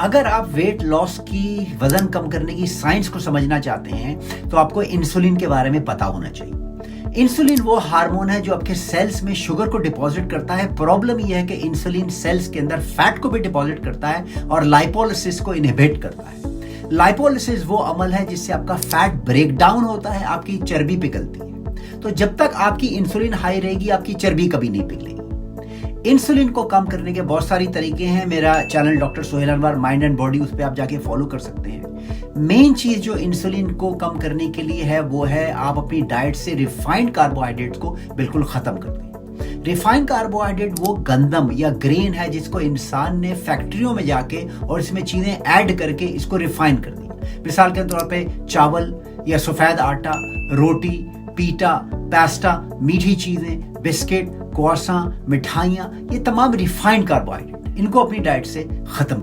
अगर आप weight loss की वजन कम करने की साइंस को समझना चाहते हैं तो आपको इंसुलिन के बारे में पता होना चाहिए। इंसुलिन वो हार्मोन है जो आपके सेल्स में शुगर को डिपॉजिट करता है। प्रॉब्लम यह है कि इंसुलिन सेल्स के अंदर फैट को भी डिपॉजिट करता है और लाइपोलिसिस को इनहिबिट करता है। लाइपोलिसिस वो अमल है जिससे आपका फैट ब्रेक डाउन होता है, आपकी चर्बी पिघलती है। तो जब तक आपकी इंसुलिन हाई रहेगी आपकी चर्बी कभी नहीं पिघलेगी। इंसुलिन को कम करने के बहुत सारी तरीके हैं। मेरा channel doctor Sohail Anwar mind and body, उस पर आप जाके फॉलो कर सकते हैं। मेन चीज जो इंसुलिन को कम करने के लिए है वो है आप अपनी डाइट से रिफाइंड कार्बोहाइड्रेट्स को बिल्कुल खत्म कर दें। रिफाइंड कार्बोहाइड्रेट वो गंदम या ग्रेन है जिसको इंसान ने फैक्ट्रियों में जाके और इसमें चीजें ऐड करके इसको रिफाइन कर दी। मिसाल के तौर पे चावल या सफेद आटा, रोटी, पीटा, पास्ता, मीठी चीजें, बिस्किट, क्रोसान, मिठाइयाँ, ये तमाम रिफाइंड कार्बोहाइड्रेट, इनको अपनी डाइट से खत्म